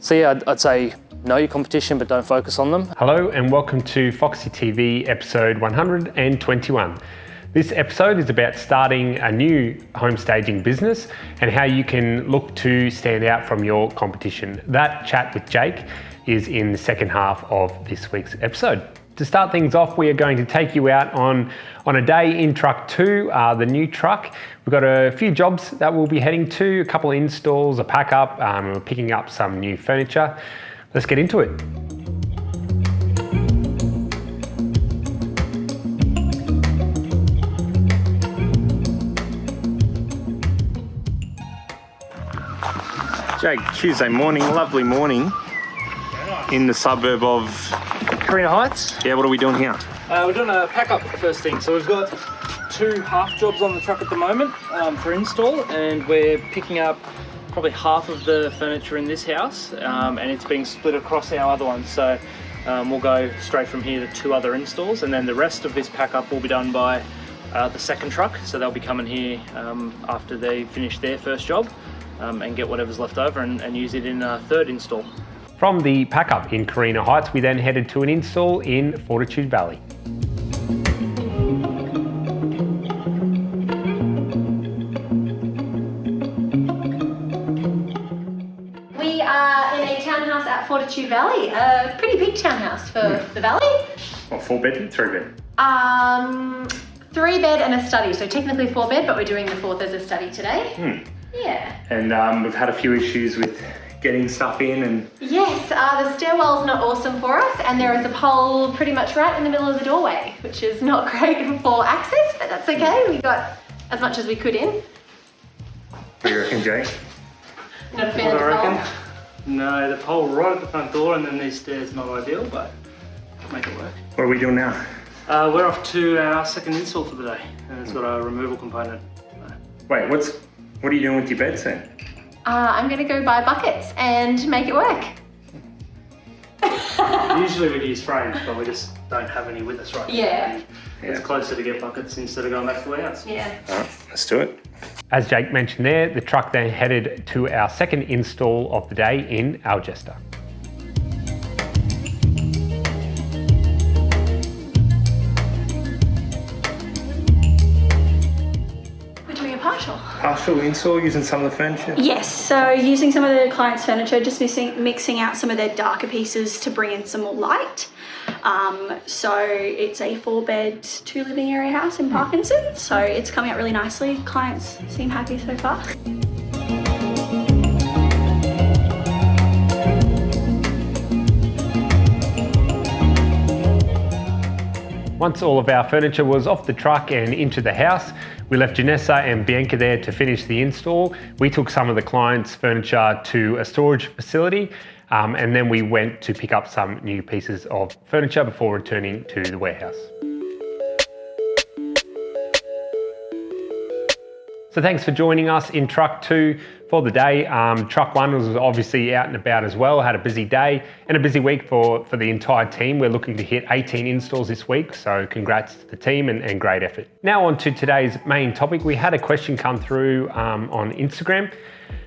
So yeah, I'd say know your competition, but don't focus on them. Hello and welcome to Foxy TV episode 121. This episode is about starting a new home staging business and how you can look to stand out from your competition. That chat with Jake is in the second half of this week's episode. To start things off, we are going to take you out on a day in truck 2, the new truck. We've got a few jobs that we'll be heading to, a couple of installs, a pack up, we're picking up some new furniture. Let's get into it. Jake, Tuesday morning, lovely morning in the suburb of Carina Heights. Yeah, what are we doing here? We're doing a pack up first thing. So we've got 2 half jobs on the truck at the moment for install, and we're picking up probably half of the furniture in this house, and it's being split across our other ones. So we'll go straight from here to 2 other installs, and then the rest of this pack up will be done by the second truck. So they'll be coming here after they finish their first job and get whatever's left over and use it in a third install. From the pack up in Carina Heights, we then headed to an install in Fortitude Valley. We are in a townhouse at Fortitude Valley, a pretty big townhouse for the valley. What, 4-bed, 3-bed? 3-bed and a study, so technically 4-bed, but we're doing the 4th as a study today. Yeah. And we've had a few issues with getting stuff in and... Yes, the stairwell's not awesome for us, and there is a pole pretty much right in the middle of the doorway, which is not great for access, but that's okay. We got as much as we could in. What do you reckon, Jake? Not a fan of the pole? No, the pole right at the front door, and then these stairs not ideal, but make it work. What are we doing now? We're off to our second install for the day, and it's got a removal component. Wait, what are you doing with your beds then? I'm gonna go buy buckets and make it work. Usually we'd use frames, but we just don't have any with us right now. Yeah. It's closer to get buckets instead of going back to the warehouse. Yeah. All right, let's do it. As Jake mentioned there, the truck then headed to our second install of the day in Algester. Partial install using some of the furniture? Yes, so using some of the client's furniture, just mixing out some of their darker pieces to bring in some more light. So it's a 4-bed, 2 living area house in Parkinson, so it's coming out really nicely. Clients seem happy so far. Once all of our furniture was off the truck and into the house, we left Janessa and Bianca there to finish the install. We took some of the client's furniture to a storage facility, and then we went to pick up some new pieces of furniture before returning to the warehouse. So thanks for joining us in truck 2 for the day. Truck 1 was obviously out and about as well, had a busy day and a busy week for the entire team. We're looking to hit 18 installs this week, so congrats to the team and great effort. Now on to today's main topic. We had a question come through on Instagram.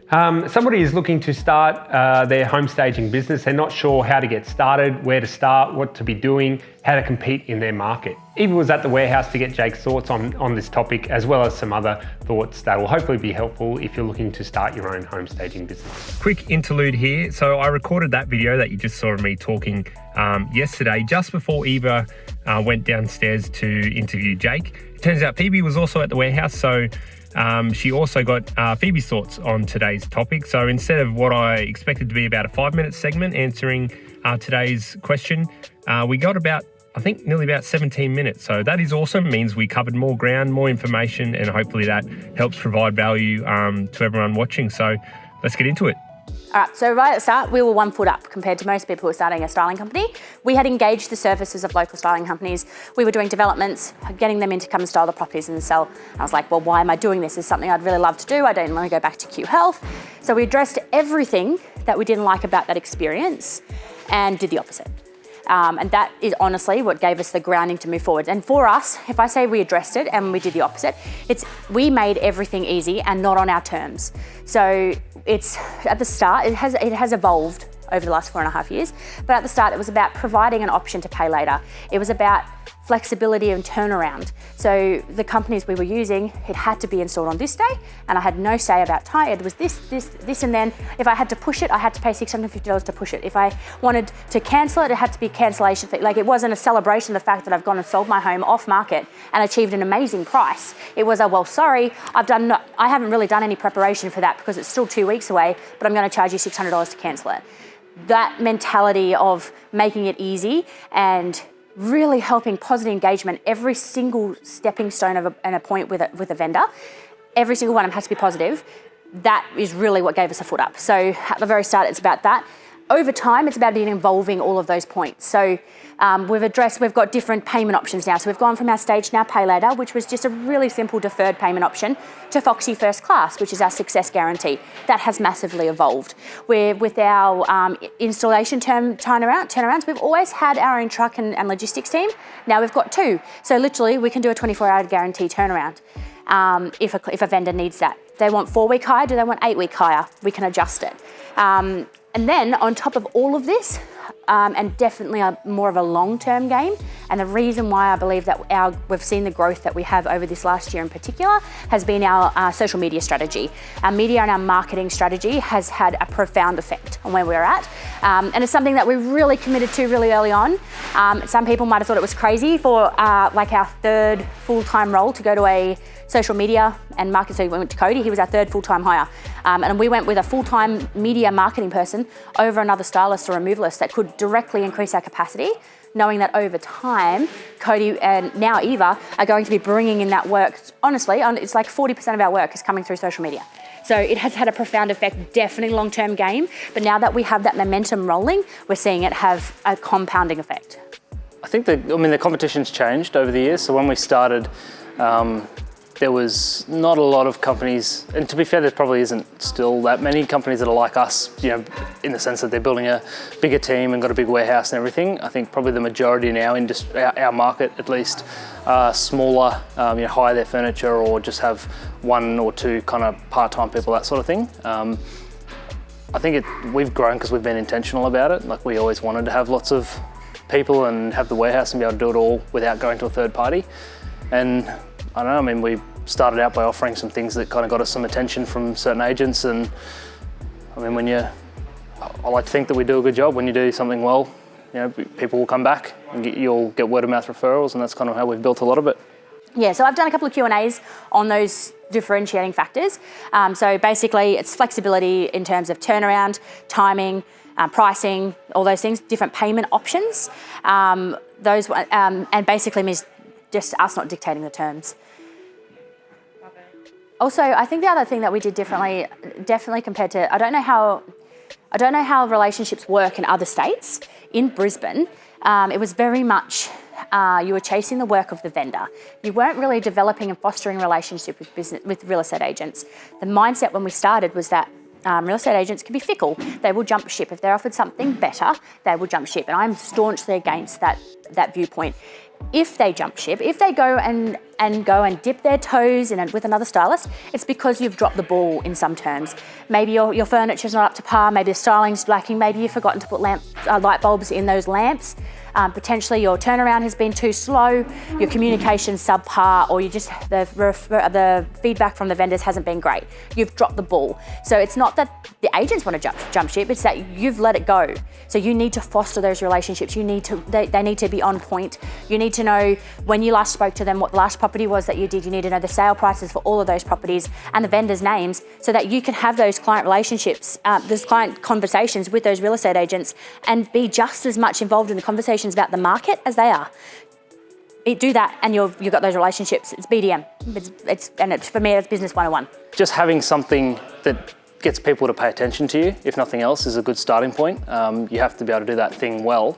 Somebody is looking to start their home staging business. They're not sure how to get started, where to start, what to be doing, how to compete in their market. Eva was at the warehouse to get Jake's thoughts on this topic, as well as some other thoughts that will hopefully be helpful if you're looking to start your own home staging business. Quick interlude here. So I recorded that video that you just saw of me talking yesterday, just before Eva went downstairs to interview Jake. It turns out Phoebe was also at the warehouse, so she also got Phoebe's thoughts on today's topic. So instead of what I expected to be about a 5-minute segment answering today's question, we got about, I think, nearly about 17 minutes. So that is awesome. It means we covered more ground, more information, and hopefully that helps provide value to everyone watching. So let's get into it. All right, so right at the start, we were 1 foot up compared to most people who are starting a styling company. We had engaged the services of local styling companies. We were doing developments, getting them in to come and style the properties and sell. I was like, well, why am I doing this? It's something I'd really love to do. I don't want to go back to Q Health. So we addressed everything that we didn't like about that experience and did the opposite. And that is honestly what gave us the grounding to move forward. And for us, if I say we addressed it and we did the opposite, we made everything easy and not on our terms. So it's at the start, it has evolved over the last 4.5 years. But at the start, it was about providing an option to pay later. It was about flexibility and turnaround. So the companies we were using, it had to be installed on this day, and I had no say about time. It was this, and then if I had to push it, I had to pay $650 to push it. If I wanted to cancel it, it had to be cancellation fee. Like, it wasn't a celebration of the fact that I've gone and sold my home off market and achieved an amazing price. It was well, sorry, I haven't really done any preparation for that because it's still 2 weeks away, but I'm going to charge you $600 to cancel it. That mentality of making it easy and really helping positive engagement, every single stepping stone of a point with a vendor, every single one of them has to be positive. That is really what gave us a foot up. So at the very start, it's about that. Over time, it's about involving all of those points. So we've got different payment options now. So we've gone from our Stage Now Pay Later, which was just a really simple deferred payment option, to Foxy First Class, which is our success guarantee. That has massively evolved. With our installation turnarounds, we've always had our own truck and logistics team. Now we've got 2. So literally, we can do a 24-hour guarantee turnaround if a vendor needs that. They want 4-week hire, do they want 8-week hire? We can adjust it. And then on top of all of this, and definitely more of a long-term game, and the reason why I believe that we've seen the growth that we have over this last year in particular has been our social media strategy. Our media and our marketing strategy has had a profound effect on where we're at, and it's something that we really committed to really early on. Some people might have thought it was crazy for like our 3rd full-time role to go to a social media and market. So we went to Cody, he was our 3rd full-time hire. And we went with a full-time media marketing person over another stylist or removalist that could directly increase our capacity, knowing that over time, Cody and now Eva are going to be bringing in that work. Honestly, it's like 40% of our work is coming through social media. So it has had a profound effect, definitely long-term game. But now that we have that momentum rolling, we're seeing it have a compounding effect. I think the competition's changed over the years. So when we started, there was not a lot of companies, and to be fair, there probably isn't still that many companies that are like us, in the sense that they're building a bigger team and got a big warehouse and everything. I think probably the majority in our industry, our market at least, are smaller, hire their furniture or just have 1 or 2 kind of part-time people, that sort of thing. I think we've grown because we've been intentional about it. Like, we always wanted to have lots of people and have the warehouse and be able to do it all without going to a third party. And I don't know, we started out by offering some things that kind of got us some attention from certain agents, and I like to think that we do a good job. When you do something well, people will come back and you'll get word of mouth referrals, and that's kind of how we've built a lot of it. Yeah, so I've done a couple of Q&As on those differentiating factors. So basically, it's flexibility in terms of turnaround, timing, pricing, all those things, different payment options. And basically means just us not dictating the terms. Also, I think the other thing that we did differently, definitely compared to, I don't know how relationships work in other states. In Brisbane, it was very much you were chasing the work of the vendor. You weren't really developing and fostering relationships with real estate agents. The mindset when we started was that real estate agents can be fickle. They will jump ship. If they're offered something better, they will jump ship. And I'm staunchly against that viewpoint. If they jump ship, if they go and dip their toes in with another stylist, it's because you've dropped the ball in some terms. Maybe your furniture's not up to par, maybe the styling's lacking, maybe you've forgotten to put light bulbs in those lamps. Potentially your turnaround has been too slow, your communication's subpar, or the feedback from the vendors hasn't been great. You've dropped the ball. So it's not that the agents want to jump ship, it's that you've let it go. So you need to foster those relationships. They need to be on point. You need to know when you last spoke to them, what the last property was that you did. You need to know the sale prices for all of those properties and the vendors' names, so that you can have those client relationships, those client conversations with those real estate agents, and be just as much involved in the conversations about the market as they are. Do that, and you've got those relationships. It's BDM. For me, it's business 101. Just having something that gets people to pay attention to you, if nothing else, is a good starting point. You have to be able to do that thing well,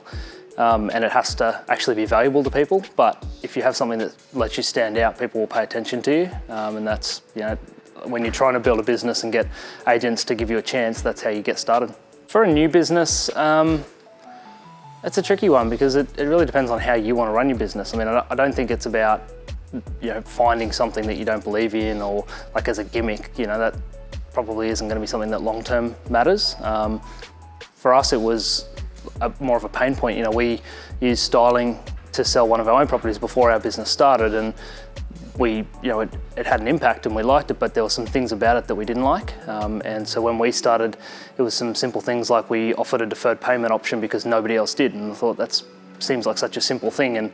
and it has to actually be valuable to people. But if you have something that lets you stand out, people will pay attention to you, and that's, when you're trying to build a business and get agents to give you a chance, that's how you get started. For a new business, it's a tricky one, because it really depends on how you want to run your business. I don't think it's about finding something that you don't believe in, or as a gimmick. That probably isn't going to be something that long-term matters. for us, it was more of a pain point. You know, we used styling to sell one of our own properties before our business started, and we, you know, it had an impact and we liked it, but there were some things about it that we didn't like. And so when we started, it was some simple things like we offered a deferred payment option because nobody else did, and I thought that seems like such a simple thing, and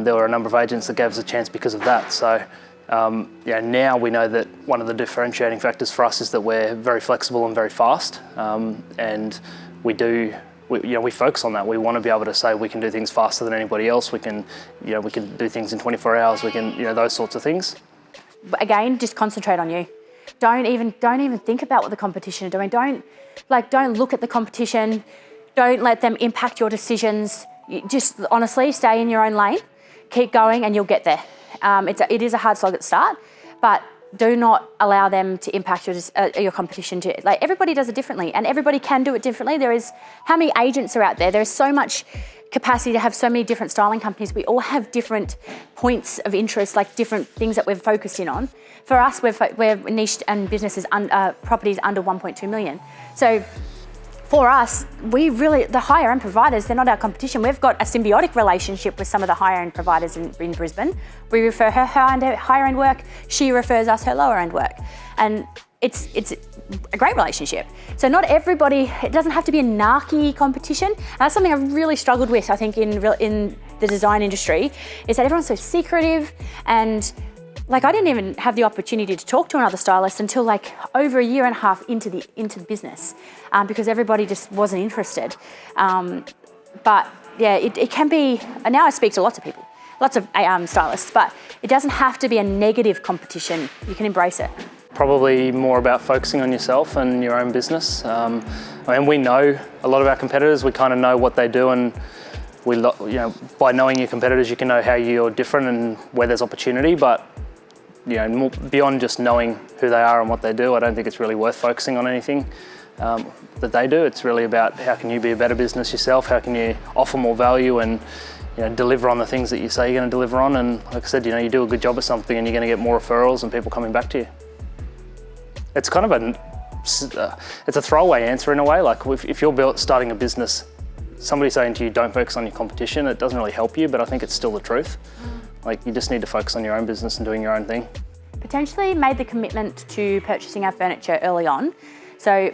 there were a number of agents that gave us a chance because of that. So yeah, now we know that one of the differentiating factors for us is that we're very flexible and very fast, and we focus on that. We want to be able to say we can do things faster than anybody else. We can do things in 24 hours. We can, those sorts of things. Again, just concentrate on you. Don't even think about what the competition are doing. Don't look at the competition. Don't let them impact your decisions. You just honestly stay in your own lane. Keep going, and you'll get there. It is a hard slog at the start, but do not allow them to impact your competition. Everybody does it differently, and everybody can do it differently. How many agents are out there? There's so much capacity to have so many different styling companies. We all have different points of interest, like different things that we're focused in on. For us, we're niched and businesses properties under 1.2 million. So for us, the higher end providers, they're not our competition. We've got a symbiotic relationship with some of the higher end providers in Brisbane. We refer her higher end work, she refers us her lower end work. And it's a great relationship. So not everybody, it doesn't have to be a narky competition. And that's something I've really struggled with, I think, in the design industry, is that everyone's so secretive, and I didn't even have the opportunity to talk to another stylist until over a year and a half into the business, because everybody just wasn't interested. But yeah, it can be, and now I speak to lots of people, lots of stylists, but it doesn't have to be a negative competition. You can embrace it. Probably more about focusing on yourself and your own business. We know a lot of our competitors. We kind of know what they do, and by knowing your competitors, you can know how you're different and where there's opportunity. But more beyond just knowing who they are and what they do, I don't think it's really worth focusing on anything that they do. It's really about how can you be a better business yourself, how can you offer more value and deliver on the things that you say you're going to deliver on. And like I said, you do a good job of something and you're going to get more referrals and people coming back to you. It's kind of it's a throwaway answer in a way. Like if you're starting a business, somebody saying to you, don't focus on your competition, it doesn't really help you, but I think it's still the truth. You just need to focus on your own business and doing your own thing. Potentially made the commitment to purchasing our furniture early on. So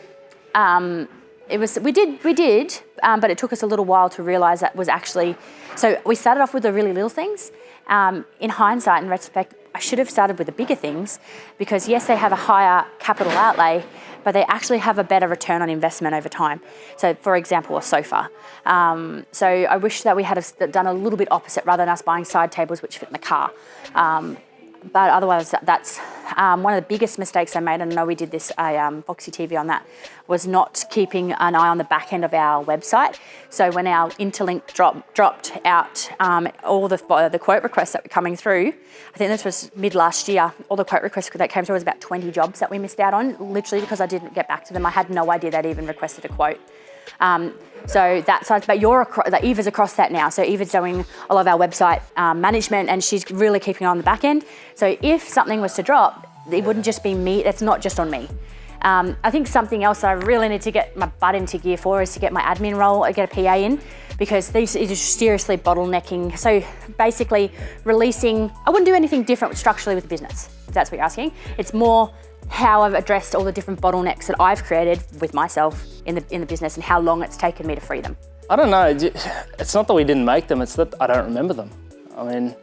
we did, but it took us a little while to realise that was actually, so we started off with the really little things. In hindsight, in retrospect, I should have started with the bigger things, because yes, they have a higher capital outlay, but they actually have a better return on investment over time. So for example, a sofa. So I wish that we had done a little bit opposite, rather than us buying side tables which fit in the car. But otherwise, that's one of the biggest mistakes I made, and I know we did this Foxy TV on that, was not keeping an eye on the back end of our website. So when our interlink dropped out, all the quote requests that were coming through, I think this was mid last year, all the quote requests that came through was about 20 jobs that we missed out on, literally because I didn't get back to them. I had no idea they'd even requested a quote. So that side, but Eva's across that now. So Eva's doing a lot of our website management, and she's really keeping on the back end. So if something was to drop, it wouldn't just be me. It's not just on me. I think something else I really need to get my butt into gear for is to get my admin role, get a PA in, because these are seriously bottlenecking. So basically releasing, I wouldn't do anything different structurally with the business, if that's what you're asking. It's more how I've addressed all the different bottlenecks that I've created with myself in the business, and how long it's taken me to free them. I don't know. It's not that we didn't make them, it's that I don't remember them. I mean,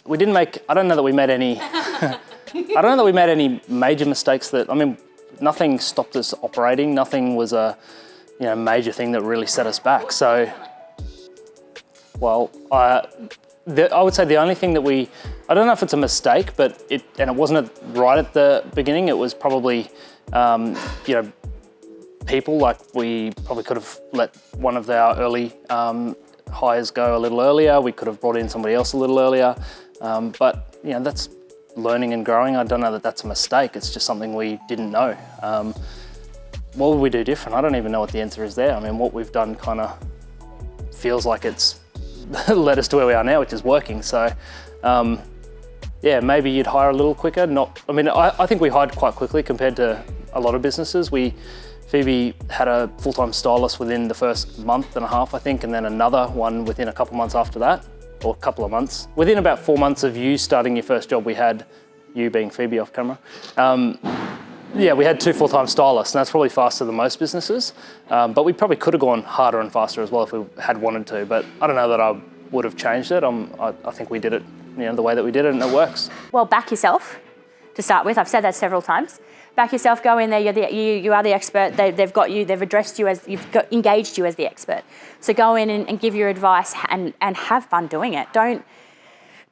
we didn't make, I don't know that we made any, I don't know that we made any major mistakes nothing stopped us operating. Nothing was a major thing that really set us back. So, I would say the only thing that I don't know if it's a mistake, but it wasn't right at the beginning. It was probably, people. We probably could have let one of our early hires go a little earlier. We could have brought in somebody else a little earlier. But that's learning and growing. I don't know that that's a mistake. It's just something we didn't know. What would we do different? I don't even know what the answer is there. I mean, what we've done kind of feels like it's led us to where we are now, which is working. So, maybe you'd hire a little quicker. I think we hired quite quickly compared to a lot of businesses. We Phoebe had a full-time stylist within the first month and a half, I think, and then another one within a couple months after that, or a couple of months. Within about 4 months of you starting your first job, we had, you being Phoebe off camera, yeah, we had 2 full-time stylists, and that's probably faster than most businesses. But we probably could have gone harder and faster as well if we had wanted to, but I don't know that I would have changed it. I think we did it, the way that we did it, and it works. Well, back yourself to start with. I've said that several times. Back yourself, go in there, you are the expert. They've got you, they've addressed you as, engaged you as the expert. So go in and give your advice and have fun doing it. Don't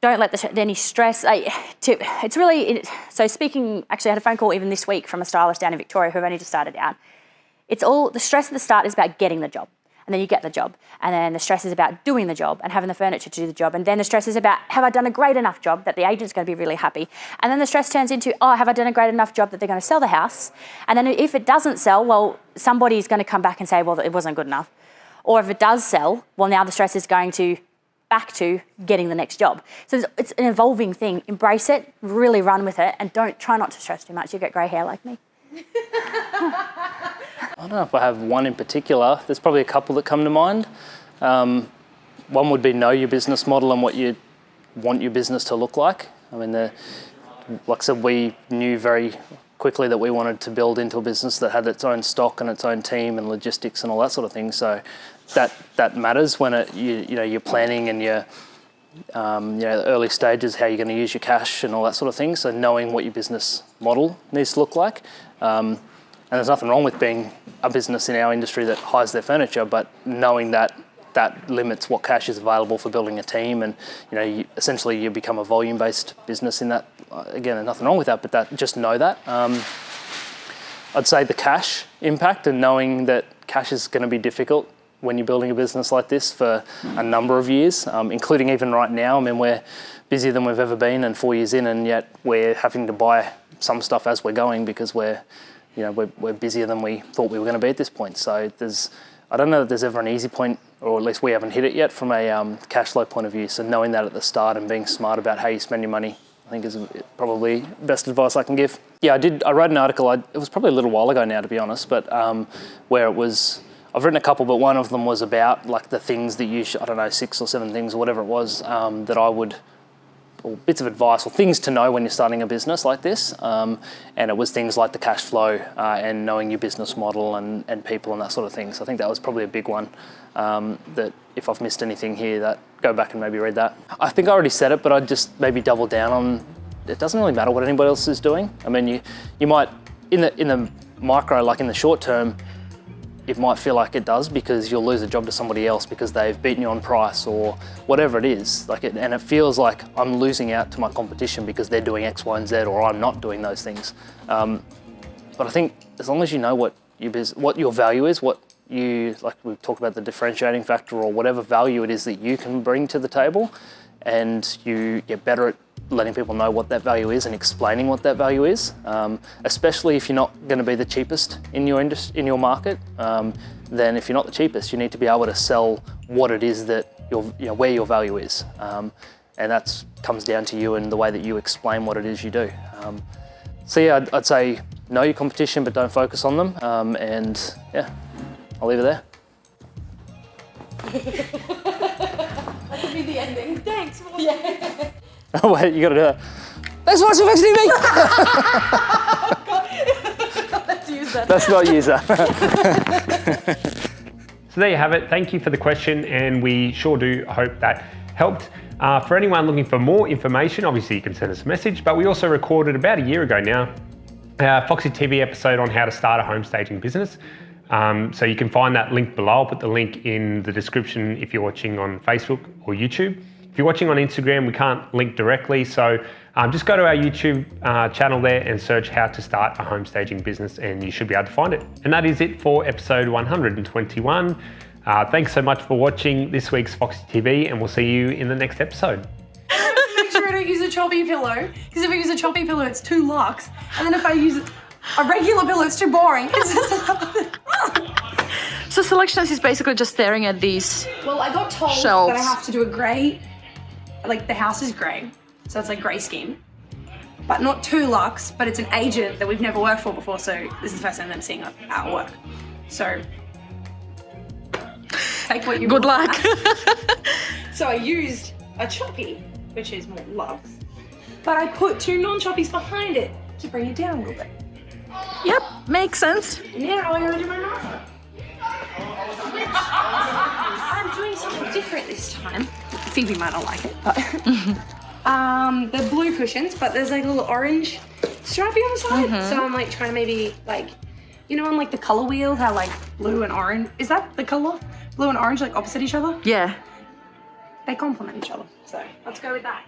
let any stress, it's really, so speaking, actually I had a phone call even this week from a stylist down in Victoria who have only just started out. It's all, the stress at the start is about getting the job, and then you get the job. And then the stress is about doing the job and having the furniture to do the job. And then the stress is about, have I done a great enough job that the agent's going to be really happy? And then the stress turns into, oh, have I done a great enough job that they're going to sell the house? And then if it doesn't sell, well, somebody's going to come back and say, well, it wasn't good enough. Or if it does sell, well, now the stress is going to back to getting the next job. So it's an evolving thing. Embrace it, really run with it, and try not to stress too much. You'll get grey hair like me. I don't know if I have one in particular. There's probably a couple that come to mind. One would be know your business model and what you want your business to look like. I mean, like I said, we knew very quickly that we wanted to build into a business that had its own stock and its own team and logistics and all that sort of thing. So that matters when you're planning and you're the early stages, how you're going to use your cash and all that sort of thing. So knowing what your business model needs to look like. And there's nothing wrong with being a business in our industry that hires their furniture, but knowing that limits what cash is available for building a team, and essentially you become a volume-based business in that. Again, there's nothing wrong with that, but just know that. I'd say the cash impact and knowing that cash is going to be difficult when you're building a business like this for a number of years, including even right now. I mean, we're busier than we've ever been, and 4 years in, and yet we're having to buy some stuff as we're going because we're busier than we thought we were going to be at this point. So I don't know that there's ever an easy point, or at least we haven't hit it yet from a cash flow point of view. So knowing that at the start and being smart about how you spend your money, I think is probably best advice I can give. Yeah, I wrote an article, it was probably a little while ago now, to be honest, but where it was, I've written a couple, but one of them was about like the things that you should, I don't know, 6 or 7 things or whatever it was that I would, or bits of advice or things to know when you're starting a business like this. And it was things like the cash flow and knowing your business model and people and that sort of thing. So I think that was probably a big one that if I've missed anything here, that go back and maybe read that. I think I already said it, but I'd just maybe double down on, it doesn't really matter what anybody else is doing. I mean, you might, in the micro, like in the short term, it might feel like it does because you'll lose a job to somebody else because they've beaten you on price or whatever it is. And it feels like I'm losing out to my competition because they're doing X, Y, and Z, or I'm not doing those things. But I think as long as you know what your value is, like we've talked about the differentiating factor or whatever value it is that you can bring to the table, and you get better at letting people know what that value is and explaining what that value is, especially if you're not going to be the cheapest in your market. Then if you're not the cheapest, you need to be able to sell what it is that where your value is, and that comes down to you and the way that you explain what it is you do. So yeah, I'd say know your competition, but don't focus on them. And yeah, I'll leave it there. That could be the ending. Thanks. Yeah. Oh wait, you gotta do that. Thanks for watching Foxy TV! Let's use that. Let's not use that. So there you have it. Thank you for the question, and we sure do hope that helped. For anyone looking for more information, obviously you can send us a message, but we also recorded about a year ago now a Foxy TV episode on how to start a home staging business. So you can find that link below. I'll put the link in the description if you're watching on Facebook or YouTube. If you're watching on Instagram, we can't link directly, so just go to our YouTube channel there and search how to start a home staging business, and you should be able to find it. And that is it for episode 121. Thanks so much for watching this week's Foxy TV, and we'll see you in the next episode. Make sure I don't use a choppy pillow, because if I use a choppy pillow, it's too luxe, and then if I use a regular pillow, it's too boring. So selectionist is basically just staring at these Well, I got told shelves. that I have to do a grey, like the house is grey, so it's like grey scheme. but not too luxe, but it's an agent that we've never worked for before, so this is the first time I'm seeing our work. So take what you Good will luck. from that. So I used a choppy, which is more luxe, but I put 2 non-choppies behind it to bring it down a little bit. Yep, makes sense. Now I'm gonna do my master. I'm doing something different this time. Phoebe might not like it, but the blue cushions, but there's like a little orange stripy on the side. So I'm like trying to maybe like, you know, on like the color wheel, how like blue and orange, is that the color? Blue and orange like opposite each other? Yeah. They complement each other. So let's go with that.